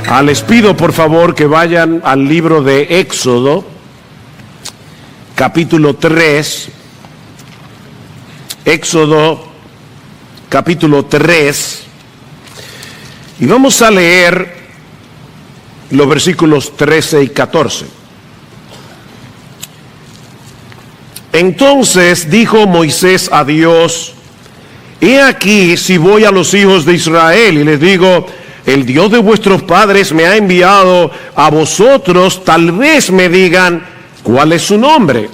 Les pido por favor que vayan al libro de Éxodo, capítulo 3. Éxodo, capítulo 3. Y vamos a leer los versículos 13 y 14. Entonces dijo Moisés a Dios: he aquí, si voy a los hijos de Israel y les digo, el Dios de vuestros padres me ha enviado a vosotros, tal vez me digan, ¿cuál es su nombre?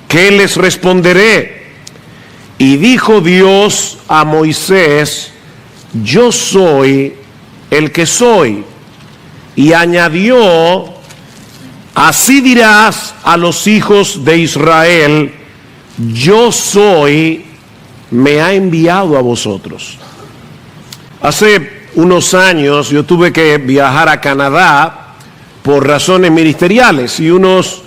¿Qué les responderé? Y dijo Dios a Moisés: yo soy el que soy. Y añadió: así dirás a los hijos de Israel, yo soy, me ha enviado a vosotros. Hace unos años yo tuve que viajar a Canadá por razones ministeriales y unos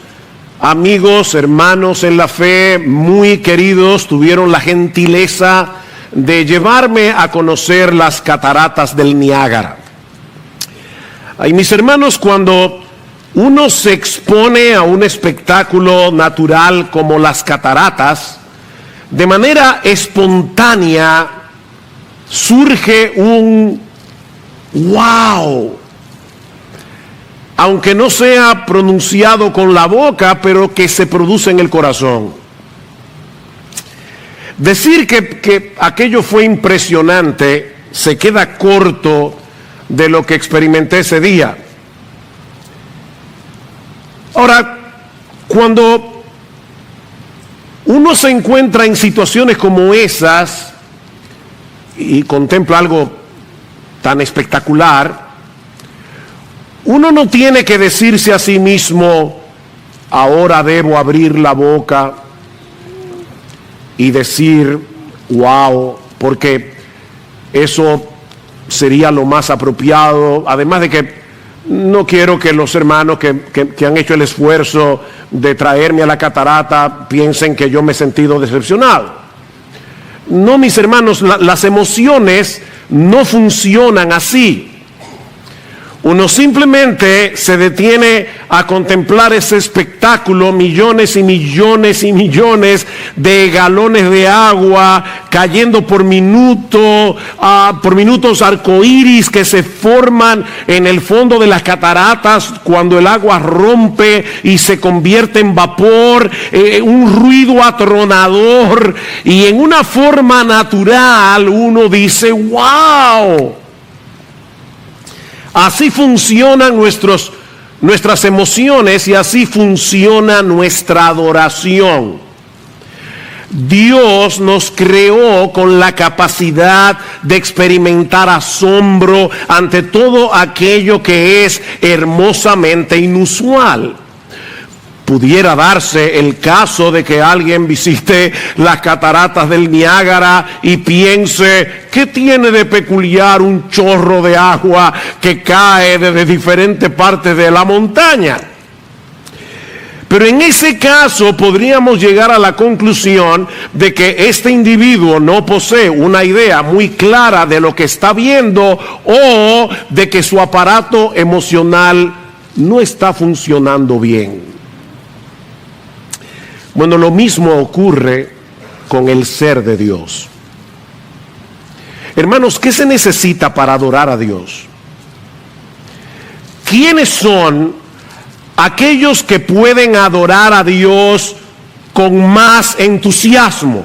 amigos, hermanos en la fe muy queridos tuvieron la gentileza de llevarme a conocer las cataratas del Niágara. Y mis hermanos, cuando uno se expone a un espectáculo natural como las cataratas, de manera espontánea surge un ¡wow! Aunque no sea pronunciado con la boca, pero que se produce en el corazón. Decir que aquello fue impresionante se queda corto de lo que experimenté ese día. Ahora, cuando uno se encuentra en situaciones como esas y contempla algo tan espectacular, uno no tiene que decirse a sí mismo, ahora debo abrir la boca y decir wow, porque eso sería lo más apropiado. Además de que no quiero que los hermanos que han hecho el esfuerzo de traerme a la catarata piensen que yo me he sentido decepcionado. No, mis hermanos, las emociones no funcionan así. Uno simplemente se detiene a contemplar ese espectáculo, millones y millones y millones de galones de agua cayendo por minutos arcoíris que se forman en el fondo de las cataratas cuando el agua rompe y se convierte en vapor, un ruido atronador, y en una forma natural uno dice ¡wow! Así funcionan nuestras emociones y así funciona nuestra adoración. Dios nos creó con la capacidad de experimentar asombro ante todo aquello que es hermosamente inusual. Pudiera darse el caso de que alguien visite las cataratas del Niágara y piense, ¿qué tiene de peculiar un chorro de agua que cae desde diferentes partes de la montaña? Pero en ese caso podríamos llegar a la conclusión de que este individuo no posee una idea muy clara de lo que está viendo, o de que su aparato emocional no está funcionando bien. Bueno, lo mismo ocurre con el ser de Dios. Hermanos, ¿qué se necesita para adorar a Dios? ¿Quiénes son aquellos que pueden adorar a Dios con más entusiasmo?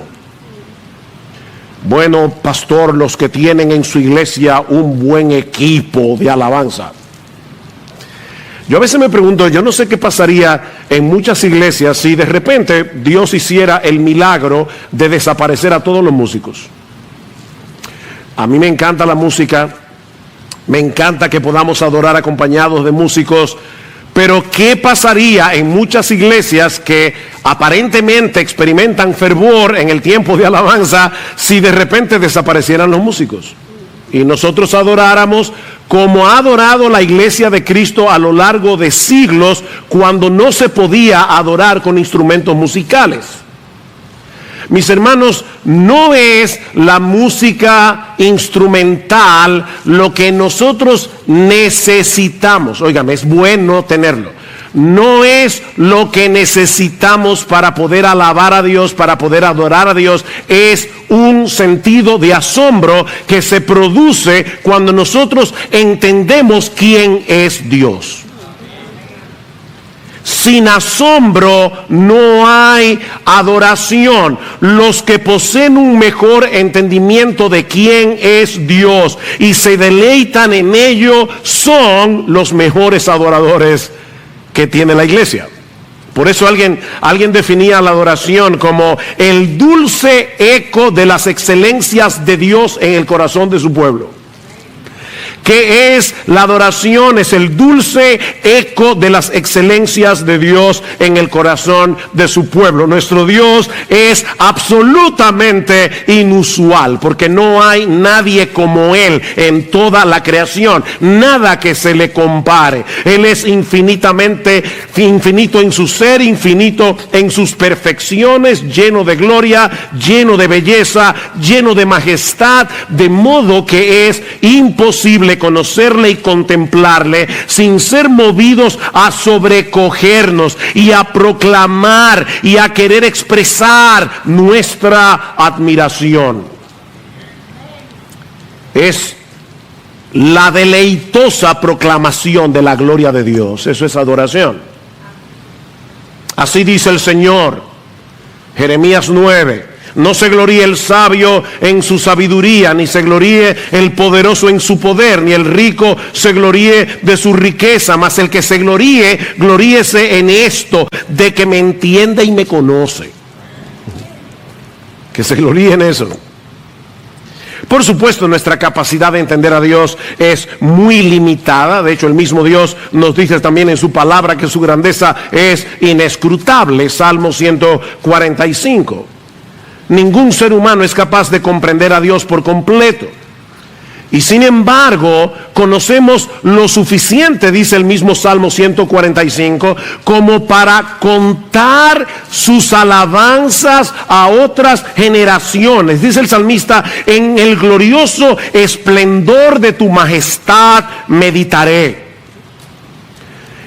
Bueno, pastor, los que tienen en su iglesia un buen equipo de alabanza. Yo a veces me pregunto, yo no sé qué pasaría en muchas iglesias si de repente Dios hiciera el milagro de desaparecer a todos los músicos. A mí me encanta la música, me encanta que podamos adorar acompañados de músicos, pero ¿qué pasaría en muchas iglesias que aparentemente experimentan fervor en el tiempo de alabanza si de repente desaparecieran los músicos y nosotros adoráramos como ha adorado la iglesia de Cristo a lo largo de siglos, cuando no se podía adorar con instrumentos musicales? Mis hermanos, no es la música instrumental lo que nosotros necesitamos. Óigame, es bueno tenerlo. No es lo que necesitamos para poder alabar a Dios, para poder adorar a Dios. Es un sentido de asombro que se produce cuando nosotros entendemos quién es Dios. Sin asombro no hay adoración. Los que poseen un mejor entendimiento de quién es Dios y se deleitan en ello son los mejores adoradores que tiene la iglesia. Por eso alguien definía la adoración como el dulce eco de las excelencias de Dios en el corazón de su pueblo. ¿Qué es la adoración? Es el dulce eco de las excelencias de Dios en el corazón de su pueblo. Nuestro Dios es absolutamente inusual, porque no hay nadie como Él en toda la creación, nada que se le compare. Él es infinito en su ser, infinito en sus perfecciones, lleno de gloria, lleno de belleza, lleno de majestad, de modo que es imposible conocerle y contemplarle sin ser movidos a sobrecogernos y a proclamar y a querer expresar nuestra admiración. Es la deleitosa proclamación de la gloria de Dios. Eso es adoración. Así dice el Señor, Jeremías 9. No se gloríe el sabio en su sabiduría, ni se gloríe el poderoso en su poder, ni el rico se gloríe de su riqueza, mas el que se gloríe, gloríese en esto, de que me entiende y me conoce. Que se gloríe en eso. Por supuesto, nuestra capacidad de entender a Dios es muy limitada. De hecho, el mismo Dios nos dice también en su palabra que su grandeza es inescrutable. Salmo 145. Ningún ser humano es capaz de comprender a Dios por completo. Y sin embargo, conocemos lo suficiente, dice el mismo Salmo 145, como para contar sus alabanzas a otras generaciones. Dice el salmista, en el glorioso esplendor de tu majestad meditaré.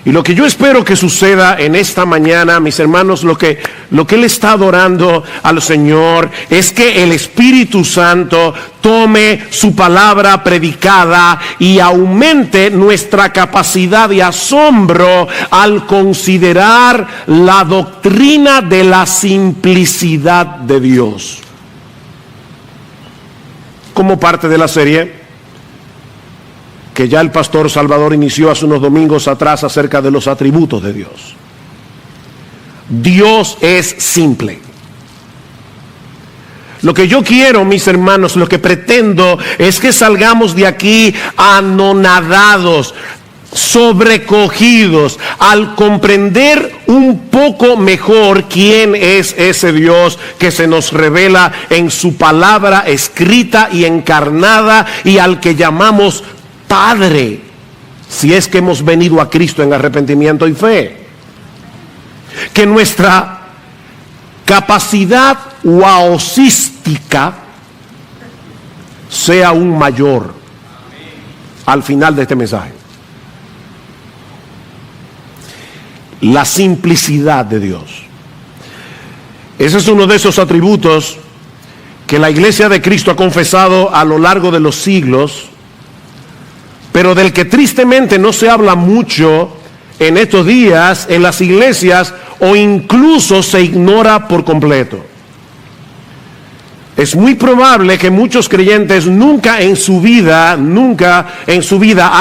Y lo que yo espero que suceda en esta mañana, mis hermanos, lo que Él está adorando al Señor es que el Espíritu Santo tome su palabra predicada y aumente nuestra capacidad de asombro al considerar la doctrina de la simplicidad de Dios. Como parte de la serie que ya el pastor Salvador inició hace unos domingos atrás acerca de los atributos de Dios. Dios es simple. Lo que yo quiero, mis hermanos, lo que pretendo es que salgamos de aquí anonadados, sobrecogidos, al comprender un poco mejor quién es ese Dios que se nos revela en su palabra escrita y encarnada, y al que llamamos Padre, si es que hemos venido a Cristo en arrepentimiento y fe. Que nuestra capacidad waosística sea aún mayor al final de este mensaje. La simplicidad de Dios. Ese es uno de esos atributos que la Iglesia de Cristo ha confesado a lo largo de los siglos, pero del que tristemente no se habla mucho en estos días en las iglesias, o incluso se ignora por completo. Es muy probable que muchos creyentes nunca en su vida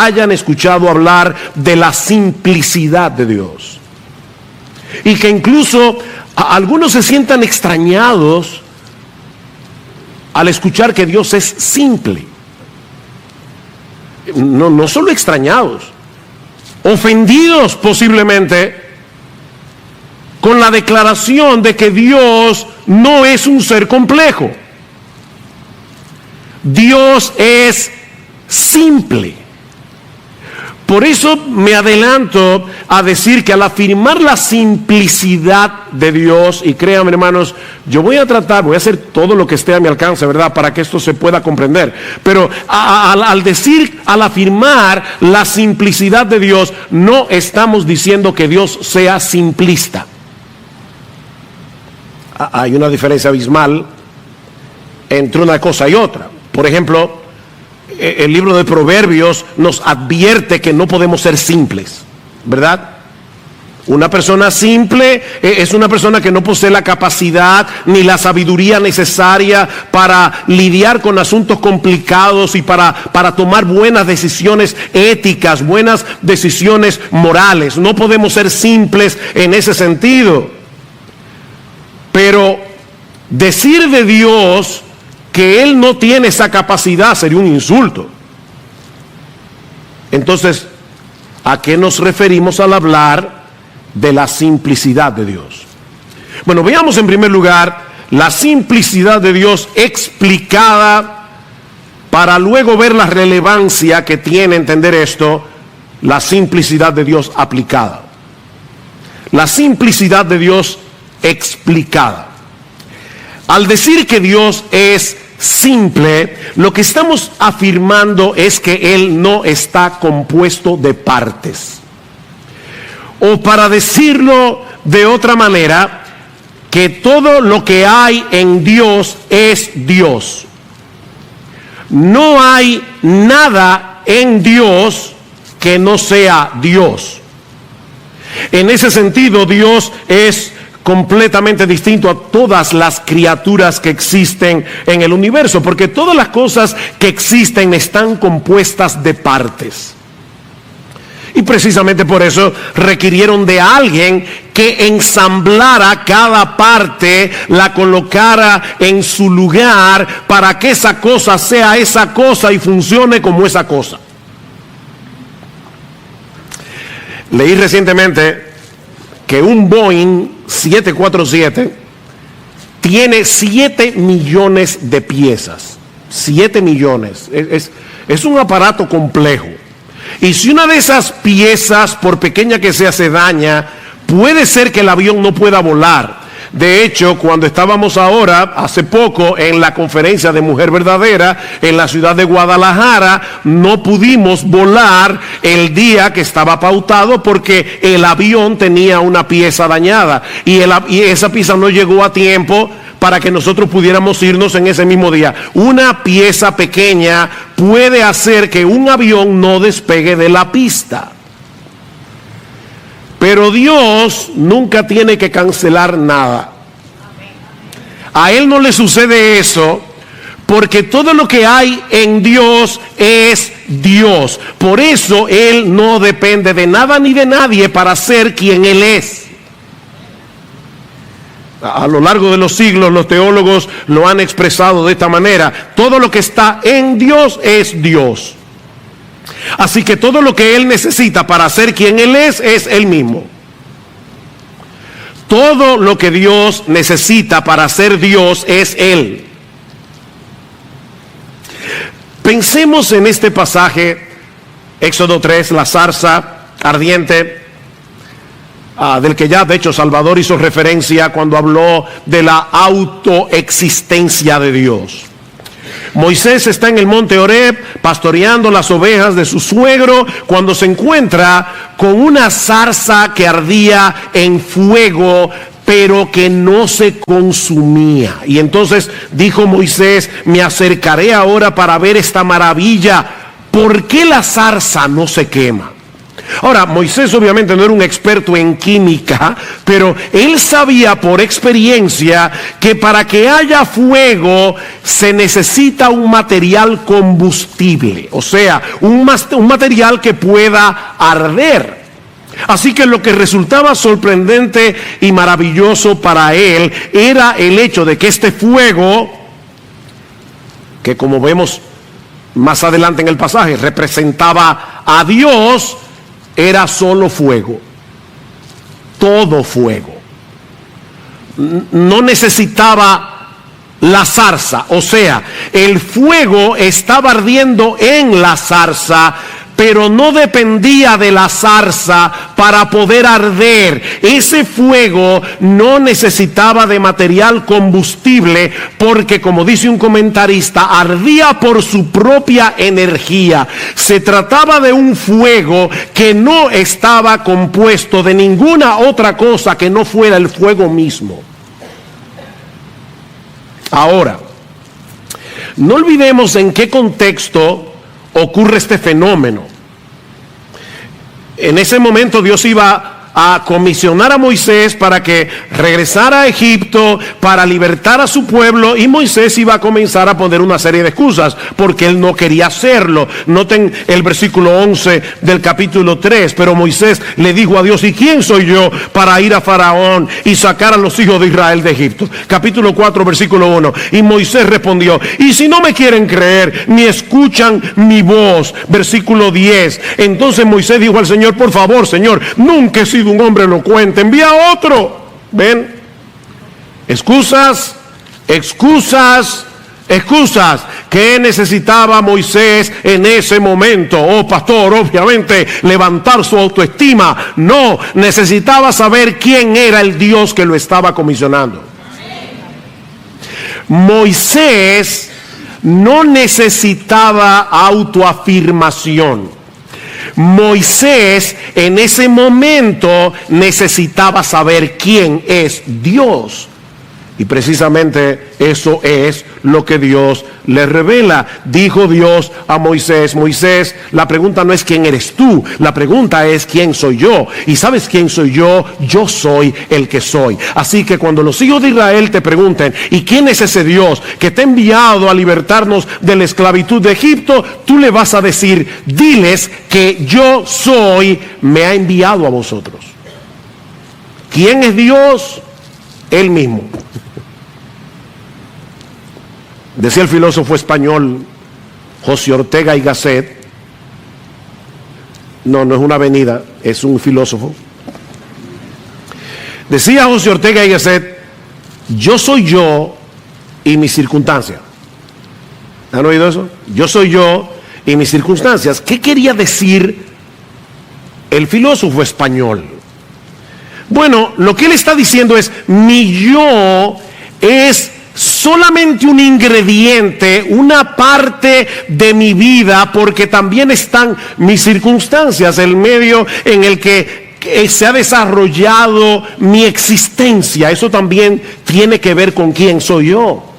hayan escuchado hablar de la simplicidad de Dios. Y que incluso algunos se sientan extrañados al escuchar que Dios es simple. No solo extrañados, ofendidos posiblemente con la declaración de que Dios no es un ser complejo. Dios es simple. Por eso me adelanto a decir que al afirmar la simplicidad de Dios, y créanme hermanos, yo voy a hacer todo lo que esté a mi alcance, ¿verdad?, para que esto se pueda comprender. Pero al afirmar la simplicidad de Dios, no estamos diciendo que Dios sea simplista. Hay una diferencia abismal entre una cosa y otra. Por ejemplo, el libro de Proverbios nos advierte que no podemos ser simples, ¿verdad? Una persona simple es una persona que no posee la capacidad ni la sabiduría necesaria para lidiar con asuntos complicados y para tomar buenas decisiones éticas, buenas decisiones morales. No podemos ser simples en ese sentido. Pero decir de Dios que Él no tiene esa capacidad sería un insulto. Entonces, ¿a qué nos referimos al hablar de la simplicidad de Dios? Bueno, veamos en primer lugar la simplicidad de Dios explicada, para luego ver la relevancia que tiene entender esto, la simplicidad de Dios aplicada. La simplicidad de Dios explicada. Al decir que Dios es simple, lo que estamos afirmando es que Él no está compuesto de partes. O para decirlo de otra manera, que todo lo que hay en Dios es Dios. No hay nada en Dios que no sea Dios. En ese sentido, Dios es completamente distinto a todas las criaturas que existen en el universo, porque todas las cosas que existen están compuestas de partes. Y precisamente por eso requirieron de alguien que ensamblara cada parte, la colocara en su lugar para que esa cosa sea esa cosa y funcione como esa cosa. Leí recientemente que un Boeing 747 tiene 7 millones de piezas. 7 millones. Es un aparato complejo. Y si una de esas piezas, por pequeña que sea, se daña, puede ser que el avión no pueda volar. De hecho, cuando estábamos ahora, hace poco, en la conferencia de Mujer Verdadera, en la ciudad de Guadalajara, no pudimos volar el día que estaba pautado porque el avión tenía una pieza dañada. Y esa pieza no llegó a tiempo para que nosotros pudiéramos irnos en ese mismo día. Una pieza pequeña puede hacer que un avión no despegue de la pista. Pero Dios nunca tiene que cancelar nada. A Él no le sucede eso, porque todo lo que hay en Dios es Dios. Por eso Él no depende de nada ni de nadie para ser quien Él es. A lo largo de los siglos los teólogos lo han expresado de esta manera: todo lo que está en Dios es Dios. Así que todo lo que Él necesita para ser quien Él es Él mismo. Todo lo que Dios necesita para ser Dios es Él. Pensemos en este pasaje, Éxodo 3, la zarza ardiente, del que ya de hecho Salvador hizo referencia cuando habló de la autoexistencia de Dios. Moisés está en el monte Horeb pastoreando las ovejas de su suegro cuando se encuentra con una zarza que ardía en fuego, pero que no se consumía. Y entonces dijo Moisés: me acercaré ahora para ver esta maravilla. ¿Por qué la zarza no se quema? Ahora, Moisés obviamente no era un experto en química, pero él sabía por experiencia que para que haya fuego se necesita un material combustible, o sea, un material que pueda arder. Así que lo que resultaba sorprendente y maravilloso para él era el hecho de que este fuego, que como vemos más adelante en el pasaje representaba a Dios, era solo fuego, todo fuego. No necesitaba la zarza, o sea, el fuego estaba ardiendo en la zarza, pero no dependía de la zarza para poder arder. Ese fuego no necesitaba de material combustible porque, como dice un comentarista, ardía por su propia energía. Se trataba de un fuego que no estaba compuesto de ninguna otra cosa que no fuera el fuego mismo. Ahora, no olvidemos en qué contexto ocurre este fenómeno. En ese momento Dios iba a comisionar a Moisés para que regresara a Egipto para libertar a su pueblo, y Moisés iba a comenzar a poner una serie de excusas porque él no quería hacerlo. Noten el versículo 11 del capítulo 3. Pero Moisés le dijo a Dios: ¿y quién soy yo para ir a Faraón y sacar a los hijos de Israel de Egipto? Capítulo 4, versículo 1. Y Moisés respondió: ¿y si no me quieren creer ni escuchan mi voz? Versículo 10. Entonces Moisés dijo al Señor: por favor, Señor, nunca he sido un hombre elocuente, envía a otro. ¿Ven? Excusas, excusas, excusas. ¿Qué necesitaba Moisés en ese momento? Oh, pastor, obviamente levantar su autoestima. No, necesitaba saber quién era el Dios que lo estaba comisionando. Moisés no necesitaba autoafirmación. Moisés en ese momento necesitaba saber quién es Dios. Y precisamente eso es lo que Dios le revela. Dijo Dios a Moisés: Moisés, la pregunta no es quién eres tú, la pregunta es quién soy yo. ¿Y sabes quién soy yo? Yo soy el que soy. Así que cuando los hijos de Israel te pregunten: ¿y quién es ese Dios que te ha enviado a libertarnos de la esclavitud de Egipto? Tú le vas a decir: diles que yo soy, me ha enviado a vosotros. ¿Quién es Dios? Él mismo. Decía el filósofo español José Ortega y Gasset. No es una avenida, es un filósofo. Decía José Ortega y Gasset: yo soy yo y mis circunstancias. ¿Han oído eso? Yo soy yo y mis circunstancias. ¿Qué quería decir el filósofo español? Bueno, lo que él está diciendo es: mi yo es solamente un ingrediente, una parte de mi vida, porque también están mis circunstancias, el medio en el que se ha desarrollado mi existencia. Eso también tiene que ver con quién soy yo.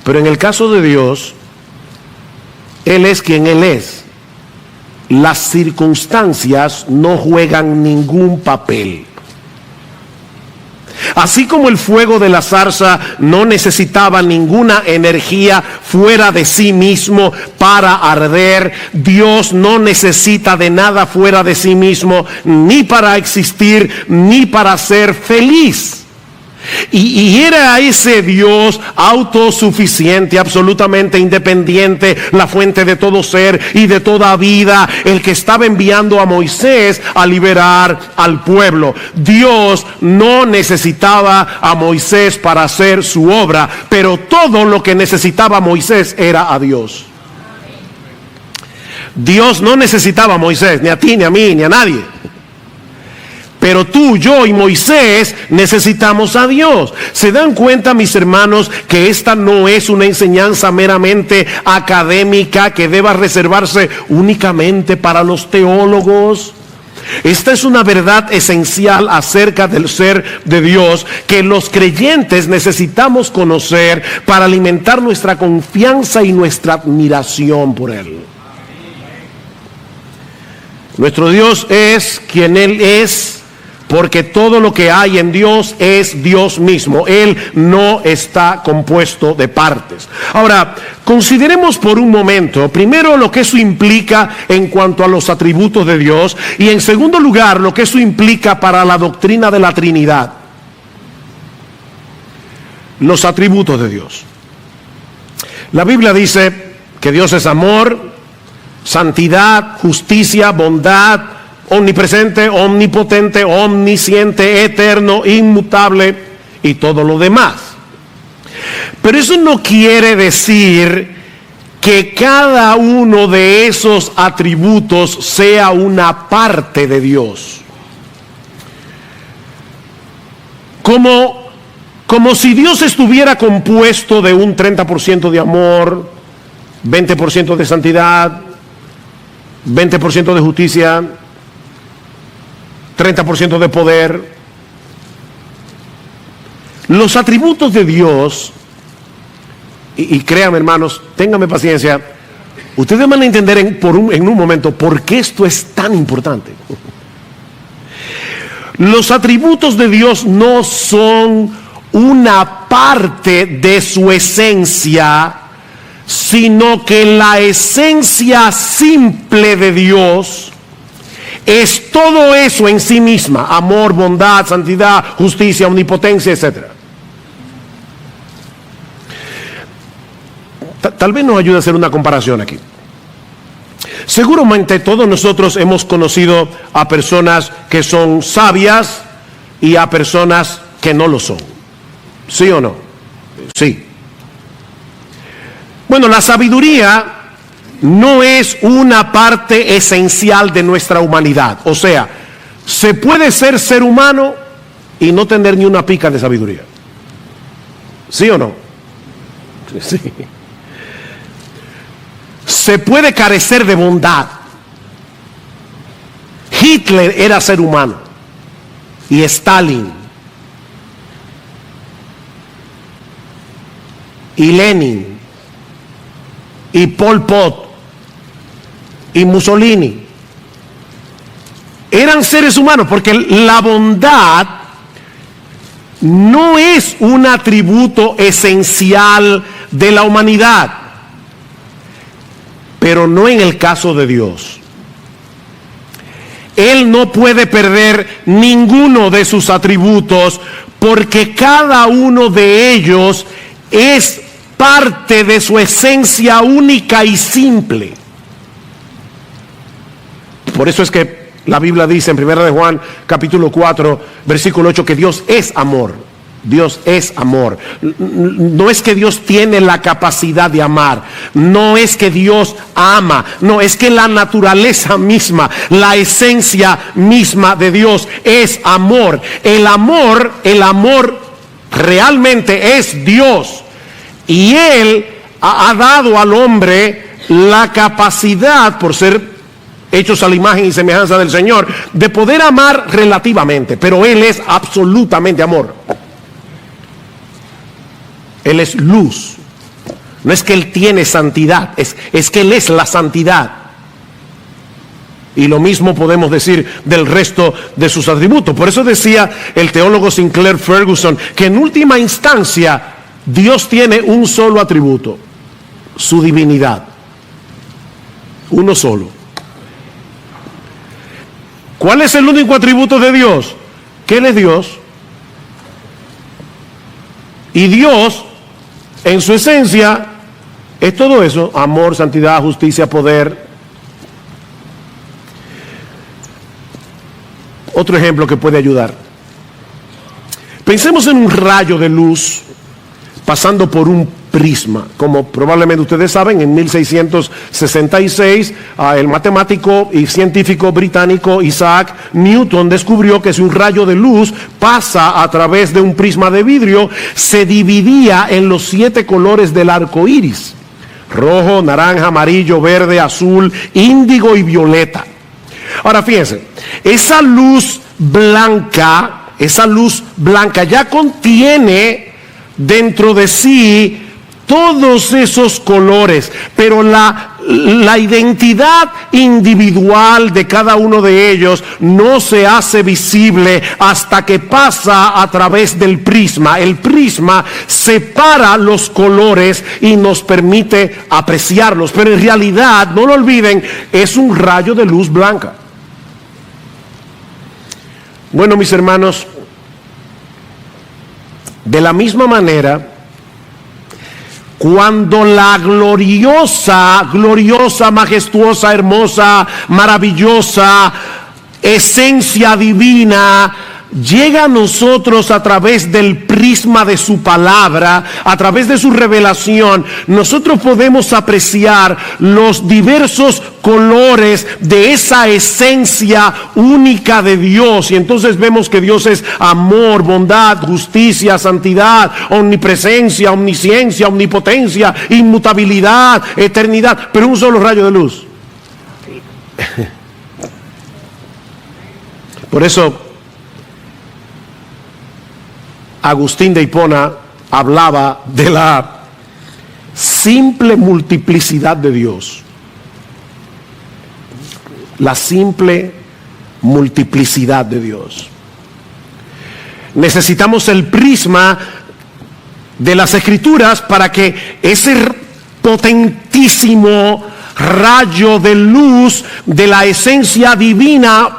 Pero en el caso de Dios, Él es quien Él es. Las circunstancias no juegan ningún papel. Así como el fuego de la zarza no necesitaba ninguna energía fuera de sí mismo para arder, Dios no necesita de nada fuera de sí mismo, ni para existir, ni para ser feliz. Y era ese Dios autosuficiente, absolutamente independiente, la fuente de todo ser y de toda vida, el que estaba enviando a Moisés a liberar al pueblo. Dios no necesitaba a Moisés para hacer su obra, pero todo lo que necesitaba Moisés era a Dios. Dios no necesitaba a Moisés, ni a ti, ni a mí, ni a nadie. Pero tú, yo y Moisés necesitamos a Dios. ¿Se dan cuenta, mis hermanos, que esta no es una enseñanza meramente académica que deba reservarse únicamente para los teólogos? Esta es una verdad esencial acerca del ser de Dios que los creyentes necesitamos conocer para alimentar nuestra confianza y nuestra admiración por Él. Nuestro Dios es quien Él es, porque todo lo que hay en Dios es Dios mismo. Él no está compuesto de partes. Ahora, consideremos por un momento, primero, lo que eso implica en cuanto a los atributos de Dios, y en segundo lugar, lo que eso implica para la doctrina de la Trinidad. Los atributos de Dios. La Biblia dice que Dios es amor, santidad, justicia, bondad, omnipresente, omnipotente, omnisciente, eterno, inmutable y todo lo demás. Pero eso no quiere decir que cada uno de esos atributos sea una parte de Dios. Como si Dios estuviera compuesto de un 30% de amor, 20% de santidad, 20% de justicia, 30% de poder. Los atributos de Dios, y créanme hermanos, ténganme paciencia, ustedes van a entender en un momento por qué esto es tan importante. Los atributos de Dios no son una parte de su esencia, sino que la esencia simple de Dios es todo eso en sí misma: amor, bondad, santidad, justicia, omnipotencia, etc. Tal vez nos ayude a hacer una comparación aquí. Seguramente todos nosotros hemos conocido a personas que son sabias y a personas que no lo son. ¿Sí o no? Sí. Bueno, la sabiduría no es una parte esencial de nuestra humanidad. O sea, se puede ser humano y no tener ni una pizca de sabiduría. ¿Sí o no? Sí. Se puede carecer de bondad. Hitler era ser humano, y Stalin, y Lenin, y Pol Pot, y Mussolini eran seres humanos, porque la bondad no es un atributo esencial de la humanidad. Pero no en el caso de Dios. Él no puede perder ninguno de sus atributos, porque cada uno de ellos es parte de su esencia única y simple. Por eso es que la Biblia dice en 1 de Juan capítulo 4 versículo 8 que Dios es amor. Dios es amor. No es que Dios tiene la capacidad de amar, no es que Dios ama, no, es que la naturaleza misma, la esencia misma de Dios es amor. El amor realmente es Dios, y Él ha dado al hombre la capacidad, por ser hechos a la imagen y semejanza del Señor, de poder amar relativamente, pero Él es absolutamente amor. Él es luz. No es que Él tiene santidad, es que Él es la santidad. Y lo mismo podemos decir del resto de sus atributos. Por eso decía el teólogo Sinclair Ferguson que en última instancia Dios tiene un solo atributo: su divinidad. Uno solo. ¿Cuál es el único atributo de Dios? Que Él es Dios. Y Dios, en su esencia, es todo eso: amor, santidad, justicia, poder. Otro ejemplo que puede ayudar. Pensemos en un rayo de luz pasando por un prisma. Como probablemente ustedes saben, en 1666 el matemático y científico británico Isaac Newton descubrió que si un rayo de luz pasa a través de un prisma de vidrio, se dividía en los 7 colores del arco iris: rojo, naranja, amarillo, verde, azul, índigo y violeta. Ahora fíjense, esa luz blanca ya contiene dentro de sí todos esos colores, pero la identidad individual de cada uno de ellos no se hace visible hasta que pasa a través del prisma. El prisma separa los colores y nos permite apreciarlos, pero en realidad, no lo olviden, es un rayo de luz blanca. Bueno, mis hermanos, de la misma manera, cuando la gloriosa, majestuosa, hermosa, maravillosa esencia divina llega a nosotros a través del prisma de su palabra, a través de su revelación, nosotros podemos apreciar los diversos colores de esa esencia única de Dios. Y entonces vemos que Dios es amor, bondad, justicia, santidad, omnipresencia, omnisciencia, omnipotencia, inmutabilidad, eternidad, pero un solo rayo de luz. Por eso Agustín de Hipona hablaba de la simple multiplicidad de Dios. La simple multiplicidad de Dios. Necesitamos el prisma de las Escrituras para que ese potentísimo rayo de luz de la esencia divina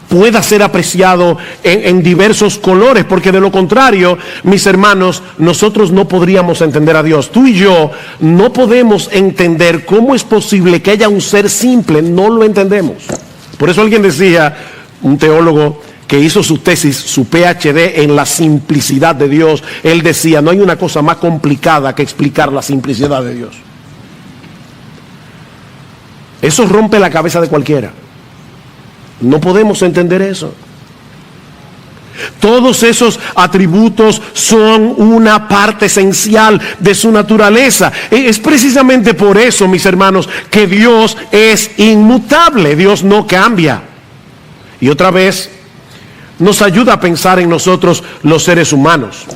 pueda ser apreciado en diversos colores, porque de lo contrario, mis hermanos, nosotros no podríamos entender a Dios. Tú y yo no podemos entender cómo es posible que haya un ser simple, no lo entendemos. Por eso alguien decía, un teólogo que hizo su tesis, su PhD en la simplicidad de Dios, él decía, no hay una cosa más complicada que explicar la simplicidad de Dios. Eso rompe la cabeza de cualquiera. No podemos entender eso. Todos esos atributos son una parte esencial de su naturaleza. Es precisamente por eso, mis hermanos, que Dios es inmutable. Dios no cambia. Y otra vez, nos ayuda a pensar en nosotros los seres humanos.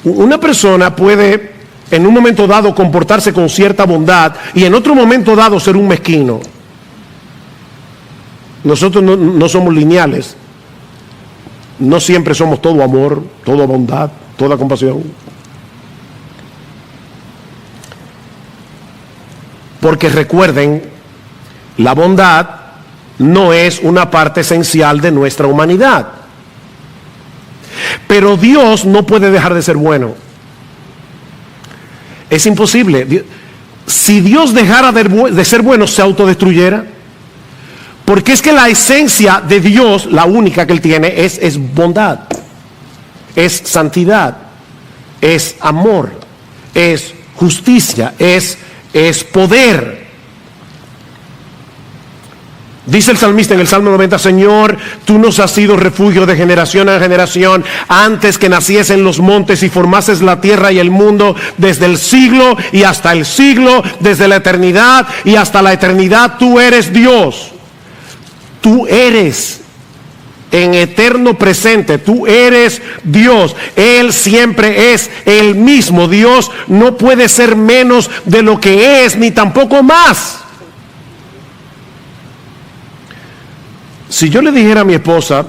Una persona puede en un momento dado comportarse con cierta bondad y en otro momento dado ser un mezquino. Nosotros no somos lineales. No siempre somos todo amor, toda bondad, toda compasión. Porque recuerden, la bondad no es una parte esencial de nuestra humanidad. Pero Dios no puede dejar de ser bueno. Es imposible. Si Dios dejara de ser bueno, se autodestruyera. Porque es que la esencia de Dios, la única que Él tiene, es bondad, es santidad, es amor, es justicia, es poder. Dice el salmista en el Salmo 90, Señor, tú nos has sido refugio de generación en generación, antes que naciesen los montes y formases la tierra y el mundo, desde el siglo y hasta el siglo, desde la eternidad y hasta la eternidad, tú eres Dios. Tú eres en eterno presente, tú eres Dios. Él siempre es el mismo. Dios no puede ser menos de lo que es, ni tampoco más. Si yo le dijera a mi esposa,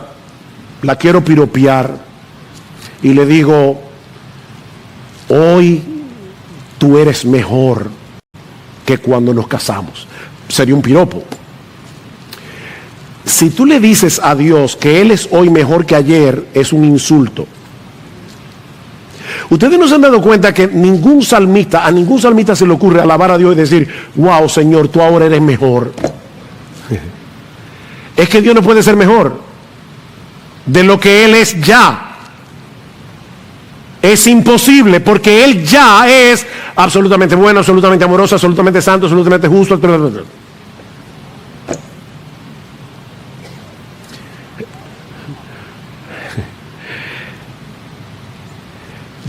la quiero piropear, y le digo, hoy tú eres mejor que cuando nos casamos, sería un piropo. Si tú le dices a Dios que Él es hoy mejor que ayer, es un insulto. Ustedes no se han dado cuenta que a ningún salmista se le ocurre alabar a Dios y decir, wow, Señor, tú ahora eres mejor. Es que Dios no puede ser mejor de lo que Él es ya. Es imposible, porque Él ya es absolutamente bueno, absolutamente amoroso, absolutamente santo, absolutamente justo.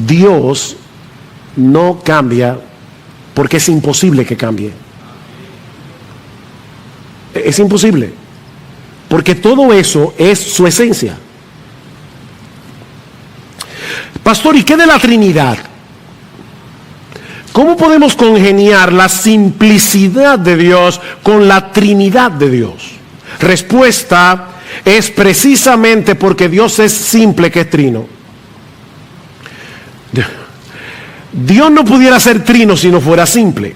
Dios no cambia porque es imposible que cambie. Es imposible, porque todo eso es su esencia. Pastor, ¿y qué de la Trinidad? ¿Cómo podemos congeniar la simplicidad de Dios con la Trinidad de Dios? Respuesta es precisamente porque Dios es simple que es trino. Dios no pudiera ser trino si no fuera simple.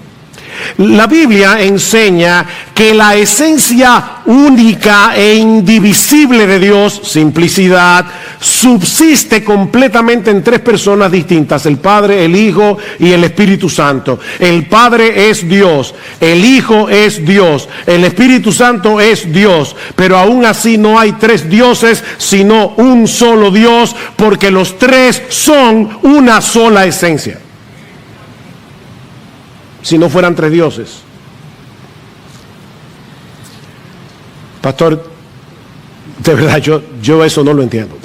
La Biblia enseña que la esencia única e indivisible de Dios, simplicidad, subsiste completamente en tres personas distintas: el Padre, el Hijo y el Espíritu Santo. El Padre es Dios, el Hijo es Dios, el Espíritu Santo es Dios, pero aún así no hay tres dioses, sino un solo Dios, porque los tres son una sola esencia. Si no fueran tres dioses. Pastor, de verdad, yo eso no lo entiendo.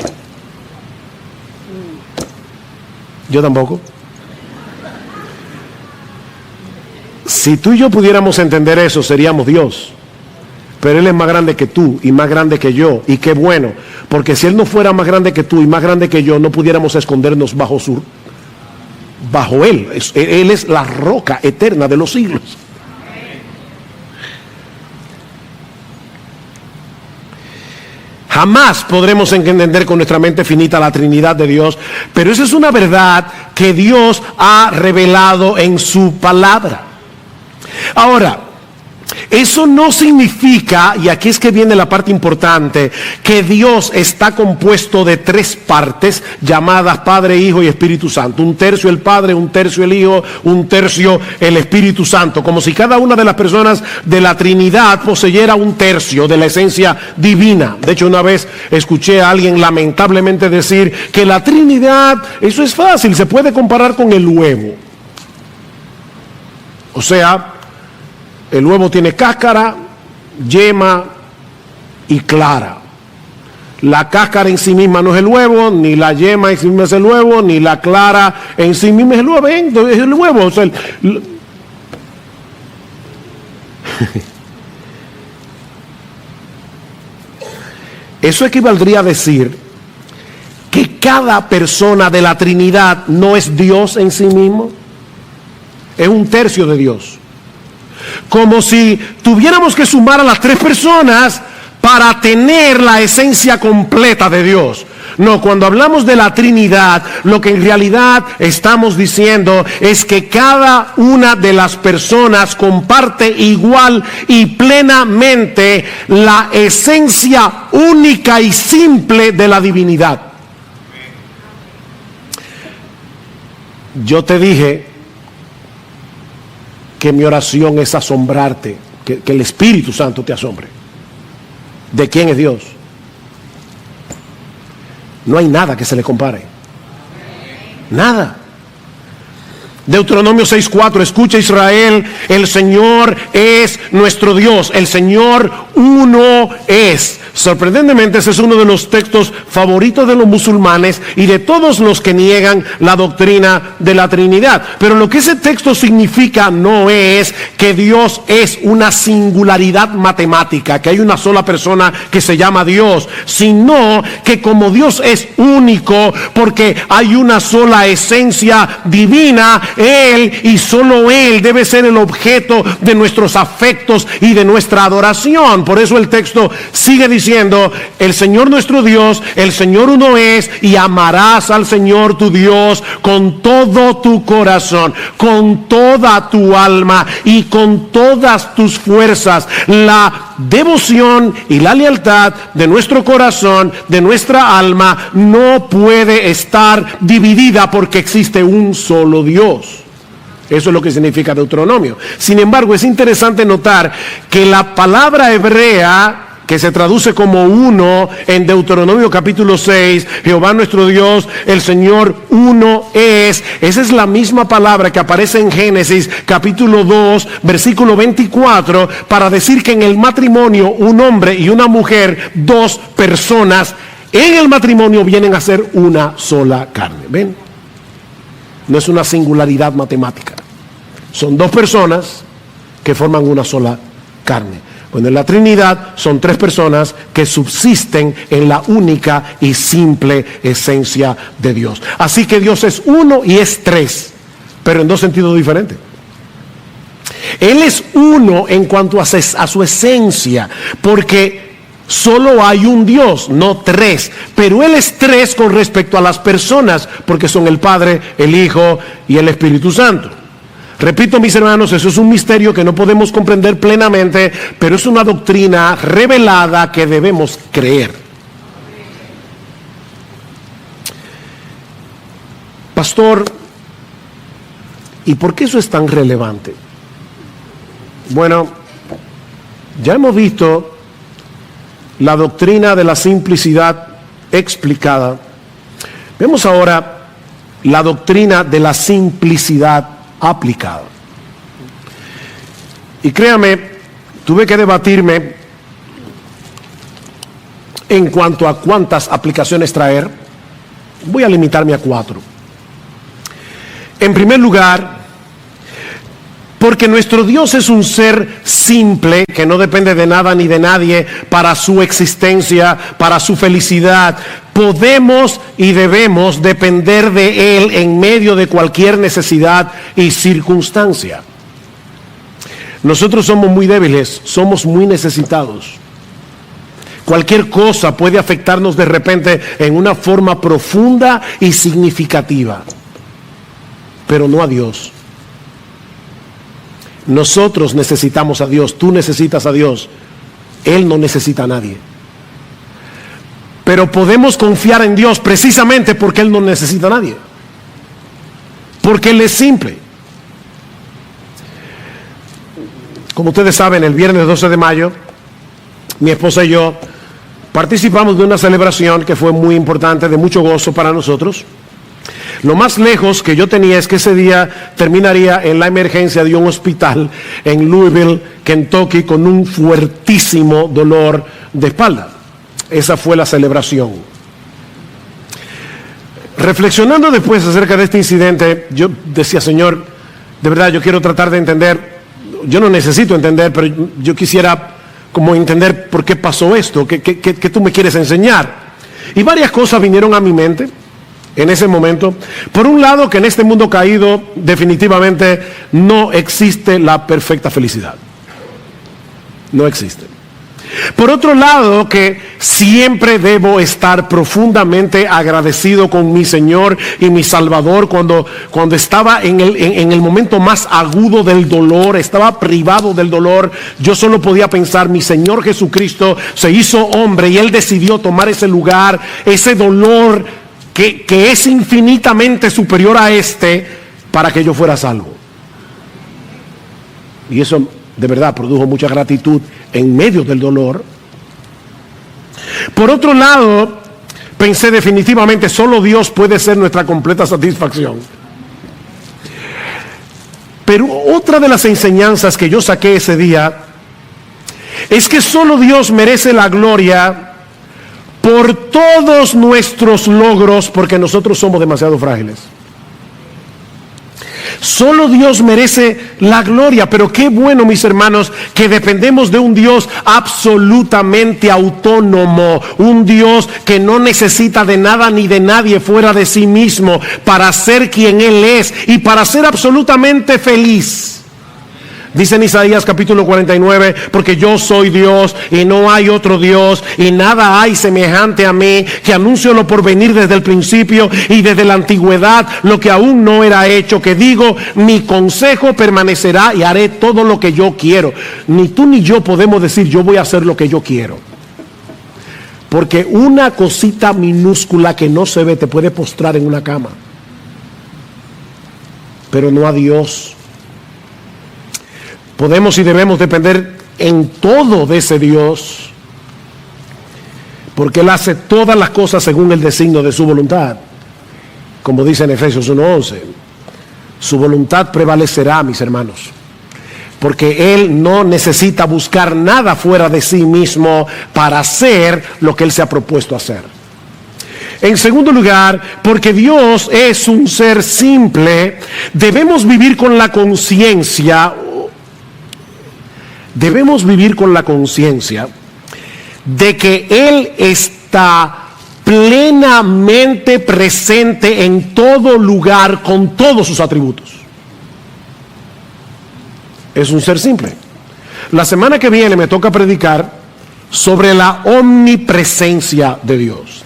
Yo tampoco. Si tú y yo pudiéramos entender eso, seríamos Dios. Pero Él es más grande que tú y más grande que yo. Y qué bueno, porque si Él no fuera más grande que tú y más grande que yo, no pudiéramos escondernos bajo Él. Él es la roca eterna de los siglos. Jamás podremos entender con nuestra mente finita la Trinidad de Dios, pero esa es una verdad que Dios ha revelado en su palabra. Ahora, eso no significa, y aquí es que viene la parte importante, que Dios está compuesto de tres partes llamadas Padre, Hijo y Espíritu Santo. Un tercio el Padre, un tercio el Hijo, un tercio el Espíritu Santo. Como si cada una de las personas de la Trinidad poseyera un tercio de la esencia divina. De hecho, una vez escuché a alguien lamentablemente decir que la Trinidad, eso es fácil, se puede comparar con el huevo. O sea, el huevo tiene cáscara, yema y clara. La cáscara en sí misma no es el huevo, ni la yema en sí misma es el huevo, ni la clara en sí misma es el huevo. Es el huevo. O sea, eso equivaldría a decir que cada persona de la Trinidad no es Dios en sí mismo. Es un tercio de Dios. Como si tuviéramos que sumar a las tres personas para tener la esencia completa de Dios. No, cuando hablamos de la Trinidad, lo que en realidad estamos diciendo es que cada una de las personas comparte igual y plenamente la esencia única y simple de la divinidad. Yo te dije que mi oración es asombrarte, que el Espíritu Santo te asombre. ¿De quién es Dios? No hay nada que se le compare. Nada. Deuteronomio 6:4, escucha Israel, el Señor es nuestro Dios, el Señor uno es. Sorprendentemente ese es uno de los textos favoritos de los musulmanes y de todos los que niegan la doctrina de la Trinidad. Pero lo que ese texto significa no es que Dios es una singularidad matemática, que hay una sola persona que se llama Dios, sino que como Dios es único, porque hay una sola esencia divina, Él y solo Él debe ser el objeto de nuestros afectos y de nuestra adoración. Por eso el texto sigue diciendo: el Señor nuestro Dios, el Señor uno es, y amarás al Señor tu Dios con todo tu corazón, con toda tu alma y con todas tus fuerzas. La devoción y la lealtad de nuestro corazón, de nuestra alma, no puede estar dividida porque existe un solo Dios. Eso es lo que significa Deuteronomio. Sin embargo, es interesante notar que la palabra hebrea que se traduce como uno en Deuteronomio capítulo 6, Jehová nuestro Dios, el Señor uno es. Esa es la misma palabra que aparece en Génesis capítulo 2, versículo 24, para decir que en el matrimonio un hombre y una mujer, dos personas, en el matrimonio vienen a ser una sola carne. ¿Ven? No es una singularidad matemática. Son dos personas que forman una sola carne. Bueno, en la Trinidad son tres personas que subsisten en la única y simple esencia de Dios. Así que Dios es uno y es tres, pero en dos sentidos diferentes. Él es uno en cuanto a su esencia, porque solo hay un Dios, no tres. Pero Él es tres con respecto a las personas, porque son el Padre, el Hijo y el Espíritu Santo. Repito, mis hermanos, eso es un misterio que no podemos comprender plenamente, pero es una doctrina revelada que debemos creer. Pastor, ¿y por qué eso es tan relevante? Bueno, ya hemos visto la doctrina de la simplicidad explicada. Vemos ahora la doctrina de la simplicidad aplicada. Y créame, tuve que debatirme en cuanto a cuántas aplicaciones traer. Voy a limitarme a 4. En primer lugar, porque nuestro Dios es un ser simple, que no depende de nada ni de nadie para su existencia, para su felicidad. Podemos y debemos depender de Él en medio de cualquier necesidad y circunstancia. Nosotros somos muy débiles, somos muy necesitados. Cualquier cosa puede afectarnos de repente en una forma profunda y significativa, pero no a Dios. Nosotros necesitamos a Dios, tú necesitas a Dios, Él no necesita a nadie. Pero podemos confiar en Dios precisamente porque Él no necesita a nadie, porque Él es simple. Como ustedes saben, el viernes 12 de mayo, mi esposa y yo participamos de una celebración que fue muy importante, de mucho gozo para nosotros. Lo más lejos que yo tenía es que ese día terminaría en la emergencia de un hospital en Louisville, Kentucky, con un fuertísimo dolor de espalda. Esa fue la celebración. Reflexionando después acerca de este incidente, yo decía, Señor, de verdad yo quiero tratar de entender. Yo no necesito entender, pero yo quisiera como entender por qué pasó esto, qué tú me quieres enseñar. Y varias cosas vinieron a mi mente en ese momento. Por un lado, que en este mundo caído definitivamente no existe la perfecta felicidad. No existe. Por otro lado, que siempre debo estar profundamente agradecido con mi Señor y mi Salvador cuando estaba en el momento más agudo del dolor, estaba privado del dolor. Yo solo podía pensar, mi Señor Jesucristo se hizo hombre y Él decidió tomar ese lugar, ese dolor que es infinitamente superior a este, para que yo fuera salvo. Y eso de verdad produjo mucha gratitud en medio del dolor. Por otro lado, pensé definitivamente, solo Dios puede ser nuestra completa satisfacción. Pero otra de las enseñanzas que yo saqué ese día es que solo Dios merece la gloria por todos nuestros logros, porque nosotros somos demasiado frágiles. Solo Dios merece la gloria, pero qué bueno, mis hermanos, que dependemos de un Dios absolutamente autónomo, un Dios que no necesita de nada ni de nadie fuera de sí mismo para ser quien Él es y para ser absolutamente feliz. Dice en Isaías capítulo 49, porque yo soy Dios y no hay otro Dios y nada hay semejante a mí, que anuncio lo por venir desde el principio y desde la antigüedad, lo que aún no era hecho, que digo, mi consejo permanecerá y haré todo lo que yo quiero. Ni tú ni yo podemos decir, yo voy a hacer lo que yo quiero. Porque una cosita minúscula que no se ve te puede postrar en una cama. Pero no a Dios. Podemos y debemos depender en todo de ese Dios, porque Él hace todas las cosas según el designio de su voluntad, como dice en Efesios 1:11. Su voluntad prevalecerá, mis hermanos, porque Él no necesita buscar nada fuera de sí mismo para hacer lo que Él se ha propuesto hacer. En segundo lugar, porque Dios es un ser simple, debemos vivir con la conciencia. Debemos vivir con la conciencia de que Él está plenamente presente en todo lugar con todos sus atributos. Es un ser simple. La semana que viene me toca predicar sobre la omnipresencia de Dios.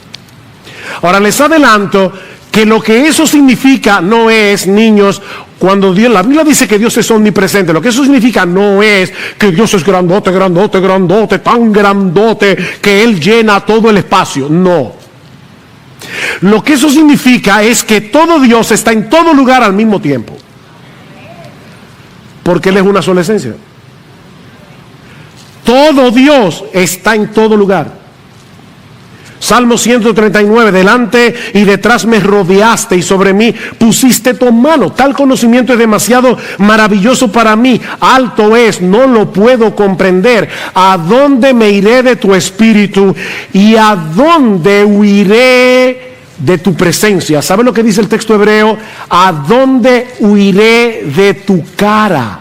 Ahora les adelanto que lo que eso significa no es, niños, Cuando Dios, la Biblia dice que Dios es omnipresente, lo que eso significa no es que Dios es grandote, grandote, grandote, tan grandote que Él llena todo el espacio. No. Lo que eso significa es que todo Dios está en todo lugar al mismo tiempo. Porque Él es una sola esencia. Todo Dios está en todo lugar. Salmo 139, delante y detrás me rodeaste y sobre mí pusiste tu mano. Tal conocimiento es demasiado maravilloso para mí. Alto es, no lo puedo comprender. ¿A dónde me iré de tu espíritu? ¿Y a dónde huiré de tu presencia? ¿Sabe lo que dice el texto hebreo? ¿A dónde huiré de tu cara?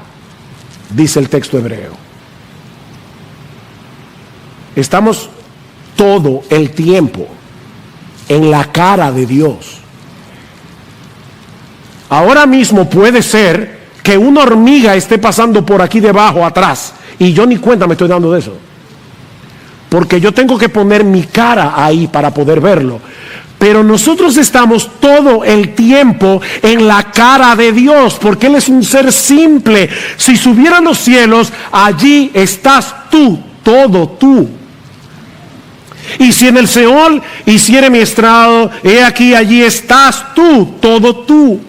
Dice el texto hebreo. Estamos todo el tiempo en la cara de Dios. Ahora mismo puede ser que una hormiga esté pasando por aquí debajo, atrás, y yo ni cuenta me estoy dando de eso, porque yo tengo que poner mi cara ahí para poder verlo. Pero nosotros estamos todo el tiempo en la cara de Dios, porque Él es un ser simple. Si subiera a los cielos, allí estás tú, todo tú. Y si en el Seol hiciere mi estrado, he aquí, allí estás tú, todo tú.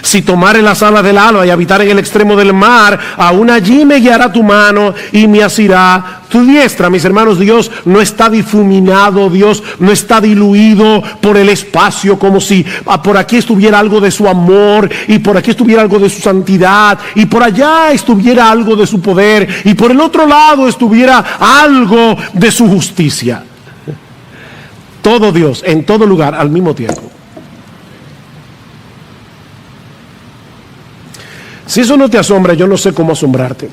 Si tomare las alas del alba y habitar en el extremo del mar, aún allí me guiará tu mano y me asirá tu diestra. Mis hermanos, Dios no está difuminado, Dios no está diluido por el espacio, como si por aquí estuviera algo de su amor, y por aquí estuviera algo de su santidad, y por allá estuviera algo de su poder, y por el otro lado estuviera algo de su justicia. Todo Dios, en todo lugar, al mismo tiempo. Si eso no te asombra, yo no sé cómo asombrarte.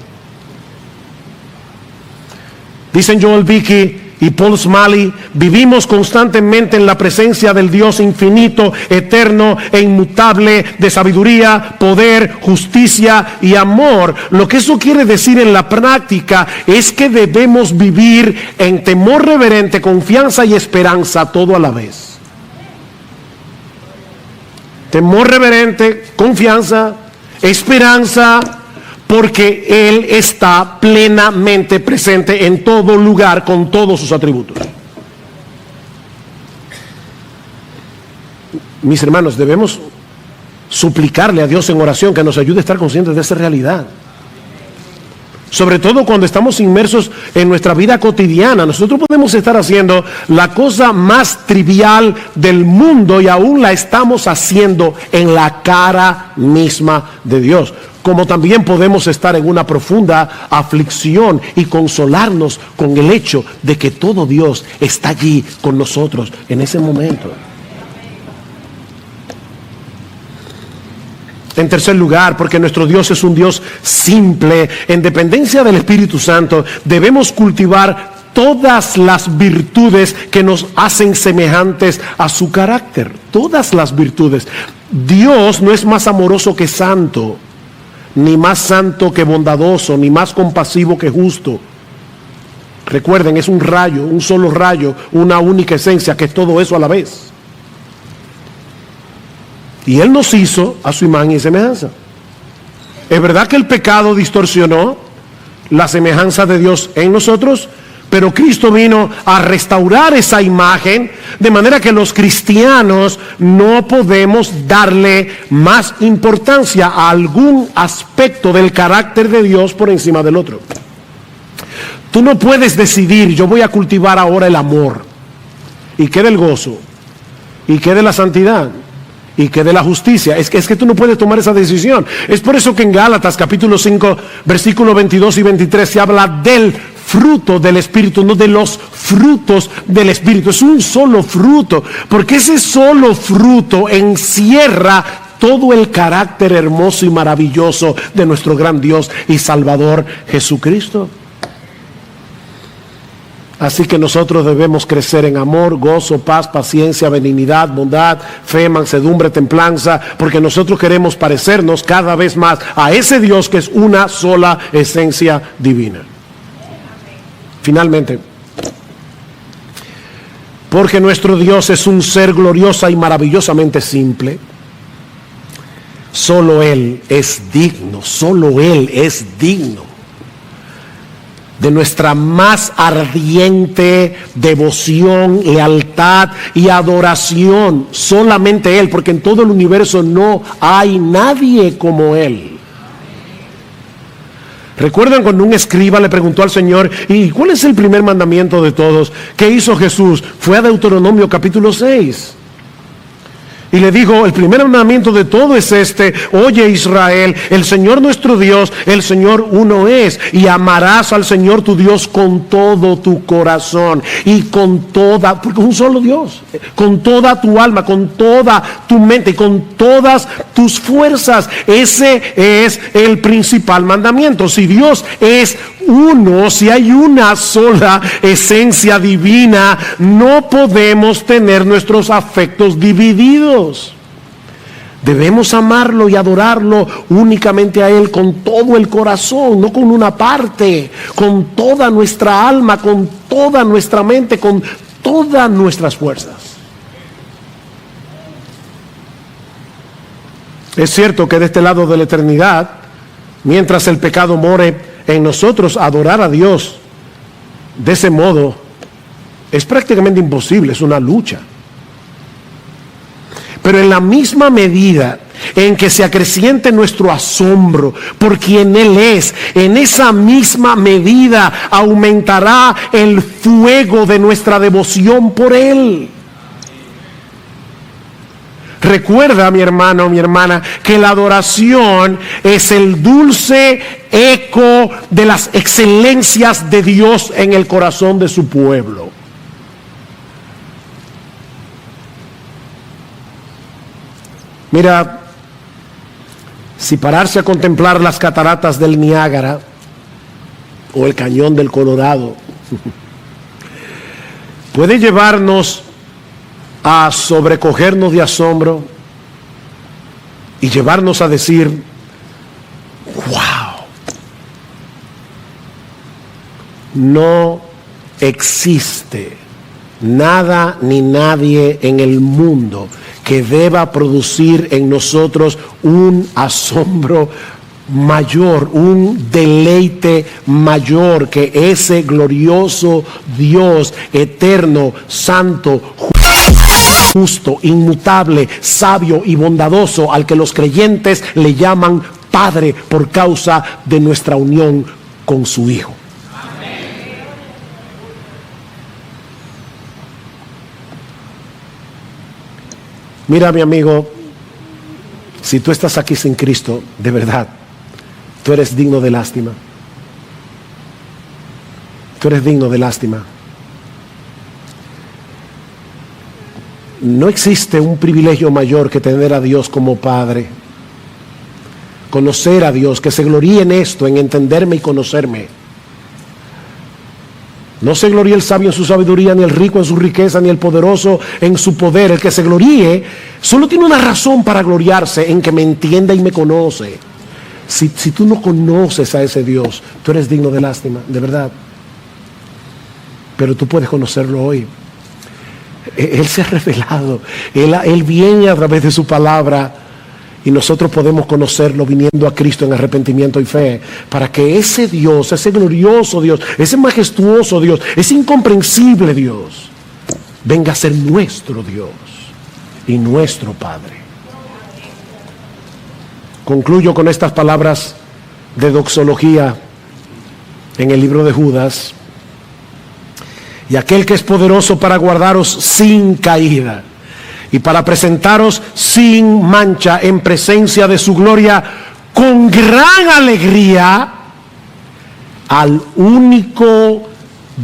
Dicen Joel Beeke y Paul Smalley, vivimos constantemente en la presencia del Dios infinito, eterno e inmutable, de sabiduría, poder, justicia y amor. Lo que eso quiere decir en la práctica es que debemos vivir en temor reverente, confianza y esperanza, todo a la vez. Temor reverente, confianza, esperanza, porque Él está plenamente presente en todo lugar con todos sus atributos. Mis hermanos, debemos suplicarle a Dios en oración que nos ayude a estar conscientes de esa realidad. Sobre todo cuando estamos inmersos en nuestra vida cotidiana. Nosotros podemos estar haciendo la cosa más trivial del mundo y aún la estamos haciendo en la cara misma de Dios. Como también podemos estar en una profunda aflicción y consolarnos con el hecho de que todo Dios está allí con nosotros en ese momento. En tercer lugar, porque nuestro Dios es un Dios simple, en dependencia del Espíritu Santo, debemos cultivar todas las virtudes que nos hacen semejantes a su carácter. Todas las virtudes. Dios no es más amoroso que santo, ni más santo que bondadoso, ni más compasivo que justo. Recuerden, es un rayo, un solo rayo, una única esencia, que es todo eso a la vez. Y Él nos hizo a su imagen y semejanza. Es verdad que el pecado distorsionó la semejanza de Dios en nosotros, pero Cristo vino a restaurar esa imagen, de manera que los cristianos no podemos darle más importancia a algún aspecto del carácter de Dios por encima del otro. Tú no puedes decidir, yo voy a cultivar ahora el amor, y qué del gozo, y qué de la santidad, y que de la justicia. Es que tú no puedes tomar esa decisión. Es por eso que en Gálatas capítulo 5 versículos 22 y 23 se habla del fruto del Espíritu, no de los frutos del Espíritu. Es un solo fruto, porque ese solo fruto encierra todo el carácter hermoso y maravilloso de nuestro gran Dios y Salvador Jesucristo. Así que nosotros debemos crecer en amor, gozo, paz, paciencia, benignidad, bondad, fe, mansedumbre, templanza, porque nosotros queremos parecernos cada vez más a ese Dios que es una sola esencia divina. Finalmente, porque nuestro Dios es un ser gloriosa y maravillosamente simple, Solo Él es digno, solo Él es digno de nuestra más ardiente devoción, lealtad y adoración. Solamente Él, porque en todo el universo no hay nadie como Él. ¿Recuerdan cuando un escriba le preguntó al Señor, ¿y cuál es el primer mandamiento de todos? ¿Qué hizo Jesús? Fue a Deuteronomio capítulo 6. Y le dijo, el primer mandamiento de todo es este: oye Israel, el Señor nuestro Dios, el Señor uno es, y amarás al Señor tu Dios con todo tu corazón y con toda, porque es un solo Dios, con toda tu alma, con toda tu mente y con todas tus fuerzas. Ese es el principal mandamiento. Si Dios es uno, si hay una sola esencia divina, no podemos tener nuestros afectos divididos. Debemos amarlo y adorarlo únicamente a Él con todo el corazón, no con una parte, con toda nuestra alma, con toda nuestra mente, con todas nuestras fuerzas. Es cierto que de este lado de la eternidad, mientras el pecado more en nosotros, adorar a Dios de ese modo es prácticamente imposible, es una lucha. Pero en la misma medida en que se acreciente nuestro asombro por quien Él es, en esa misma medida aumentará el fuego de nuestra devoción por Él. Recuerda, mi hermano, mi hermana, que la adoración es el dulce eco de las excelencias de Dios en el corazón de su pueblo. Mira, si pararse a contemplar las cataratas del Niágara o el cañón del Colorado puede llevarnos a sobrecogernos de asombro y llevarnos a decir, wow, no existe nada ni nadie en el mundo que deba producir en nosotros un asombro mayor, un deleite mayor que ese glorioso Dios eterno, santo, justo, inmutable, sabio y bondadoso, al que los creyentes le llaman Padre por causa de nuestra unión con su Hijo. Amén. Mira, mi amigo, si tú estás aquí sin Cristo, de verdad, tú eres digno de lástima. Tú eres digno de lástima. No existe un privilegio mayor que tener a Dios como Padre. Conocer a Dios, que se gloríe en esto, en entenderme y conocerme. No se gloríe el sabio en su sabiduría, ni el rico en su riqueza, ni el poderoso en su poder. El que se gloríe solo tiene una razón para gloriarse, en que me entienda y me conoce. Si tú no conoces a ese Dios, tú eres digno de lástima, de verdad. Pero tú puedes conocerlo hoy. Él se ha revelado, Él viene a través de su palabra, y nosotros podemos conocerlo viniendo a Cristo en arrepentimiento y fe, para que ese Dios, ese glorioso Dios, ese majestuoso Dios, ese incomprensible Dios, venga a ser nuestro Dios y nuestro Padre. Concluyo con estas palabras de doxología en el libro de Judas. Y aquel que es poderoso para guardaros sin caída y para presentaros sin mancha en presencia de su gloria con gran alegría, al único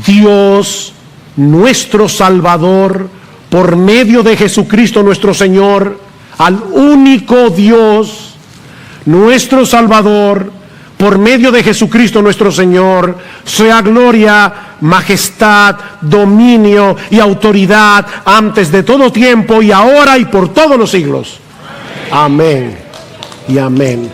Dios, nuestro Salvador, por medio de Jesucristo nuestro Señor, al único Dios, nuestro Salvador, por medio de Jesucristo nuestro Señor, sea gloria, majestad, dominio y autoridad antes de todo tiempo y ahora y por todos los siglos. Amén y amén.